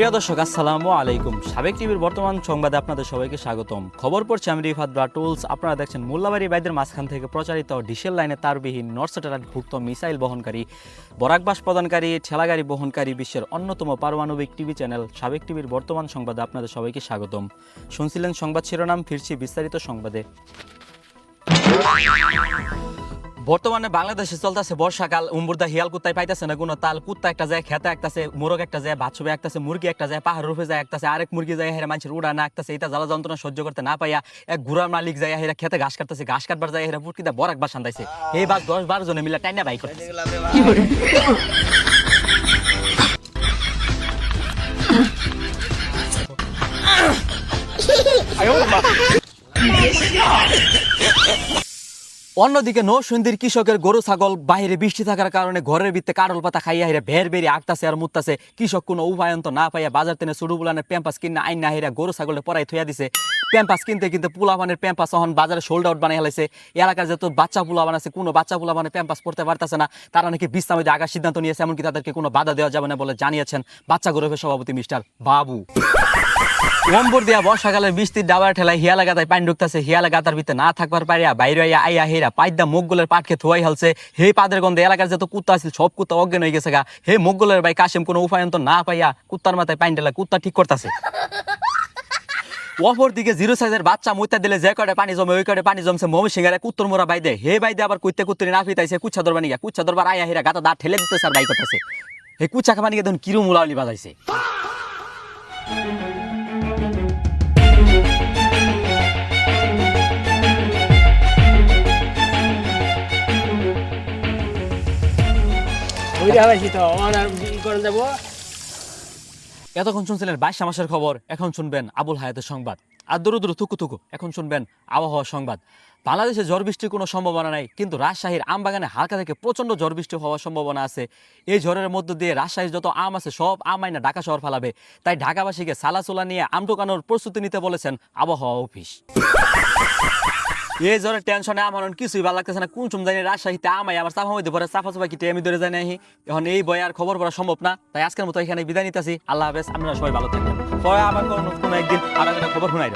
প্রিয় দর্শক আসসালামু আলাইকুম। সাবেক টিভির বর্তমান সংবাদে আপনাদের সবাইকে স্বাগতম। খবর পড়ছি আমি রিফাত টুলস। আপনারা দেখছেন মোল্লাবাড়ি বাইদের মাঝখান থেকে প্রচারিত ডিসেল লাইনে তারবিহীন নর্থ স্যাটেলাইটভুক্ত মিসাইল বহনকারী বরাকবাস প্রদানকারী ঠেলাগাড়ি বহনকারী বিশ্বের অন্যতম পারমাণবিক টিভি চ্যানেল সাবেক টিভির বর্তমান সংবাদে আপনাদের সবাইকে স্বাগতম। শুনছিলেন সংবাদ শিরোনাম, ফিরছি বিস্তারিত সংবাদে। বর্তমানে বাংলাদেশে চলতেছে বর্ষাকাল, উম্বুরদা হিয়াল কুত্তায় পাইতেছে না কোনো তাল। কুত্তা একটা যায় খেতে একটাছে, মোরগ একটা যায় ভাত ছবে একটাছে, মুরগি একটা যায় পাহাড় রূপে যায় একটাছে, আরেক মুরগি যায় হেরা মানুষের উড়া না একটাছে। এটা জ্বালা যন্ত্রণা সহ্য করতে না পাইয়া এক ঘোড়ার মালিক যায় হেরা খেতে ঘাস কাটতেছে, ঘাস কাটবার যায় হেরা পুরকিটা বরাক বাস আনতাইছে। এই বাস 10-12 জনে মিলে টাইনা বাইক করতেছে। অন্যদিকে নরসিংদীর কৃষকের গরু ছাগল বাইরে বৃষ্টি থাকার কারণে ঘরের ভিতরে কাটল পাতা খাইয়া হেরা ভের বেরি আঁকতাছে আর মুততাছে। কৃষক কোনো উপায়ন্ত না পাইয়া বাজার তেনে ছোট বুলানের প্যাম্পাস কিনে আইন না হেরা গরু ছাগলে পরাই থইয়া দিছে। প্যাম্পাস কিনতে কিনতে পোলাবানের প্যাম্পাস এখন বাজারে সোল্ড আউট বানাই হেলাইছে। এলাকার যত বাচ্চা পোলাবান আছে কোনো বাচ্চা পোলাবানের প্যাম্পাস পড়তে পারতেছে না। তারা নাকি বিশ্রামে আগার সিদ্ধান্ত নিয়েছে, এমনকি তাদেরকে কোনো বাধা দেওয়া যাবে না বলে জানিয়েছেন বাচ্চা গ্রুপের সভাপতি মিস্টার বাবু। অম্বর দিয়া বর্ষাকালের বৃষ্টির ডাবার ঠেলায় হিয়ালা গাতায় পানি ঢুকতেছে। হিয়ালা গাতার ভিতরে না থাকবার পারিয়া বাইরে আইয়া হেরা পাইদা মুগগুলের পাটকে থুয়াই হালছে। হে পাদের গন্ধে এলাকার যত কুত্তা আছিল সব কুত্তা অজ্ঞান হয়ে গেছে গা। হে মুগগুলের ভাই কাশেম কোনো উপায়ন্ত না পাইয়া কুত্তার মাথায় পানি ঢেলা কুত্তা ঠিক করতেছে। অপর দিকে 0 সাইজের বাচ্চা মুইতা দিলে যে কটে পানি জমে ওই কটে পানি জমছে মমি সিঙ্গারে কুত্তর মোরা বাইদে। হে বাইদে আবার কুত্তে কুত্তরি না ফিতাইছে কুচ্ছা ধরবা নিগা। কুচ্ছা ধরবার আইয়া হেরা গাতা দা ঠেলে দিতেছে আর বাই করতেছে। হে কুচ্ছা খাবা নিগে দেখুন কিরু মুলাউলি বাজাইছে। এতক্ষণ শুনছিলেন 22 মাসের খবর, এখন শুনবেন আবুল হায়াতের সংবাদ। আর দূর থুকু এখন শুনবেন আবহাওয়া সংবাদ। বাংলাদেশে ঝড় বৃষ্টির কোনো সম্ভাবনা নাই, কিন্তু রাজশাহীর আম বাগানে হালকা থেকে প্রচণ্ড ঝড় বৃষ্টি হওয়ার সম্ভাবনা আছে। এই ঝড়ের মধ্য দিয়ে রাজশাহীর যত আম আছে সব আম আইনা ঢাকা শহর ফালাবে। তাই ঢাকাবাসীকে সালাচোলা নিয়ে আম ঢোকানোর প্রস্তুতি নিতে বলেছেন আবহাওয়া অফিস। এই জ্বরের টেনশনে আমার কিছুই ভালো লাগতেছে না। কোন সময় জানি রাজশাহীতে আমায় আমার চাপা মধ্যে পরে চাপা কিটে আমি ধরে যাই নাহি। এখন এই বই আর খবর পড়া সম্ভব না, তাই আজকের মতো এখানে বিদায় নিতেছি। আল্লাহ হাফেজ, আপনারা সবাই ভালো থাকবেন। পরে আবার কোনো একদিন আর খবর শোনাই।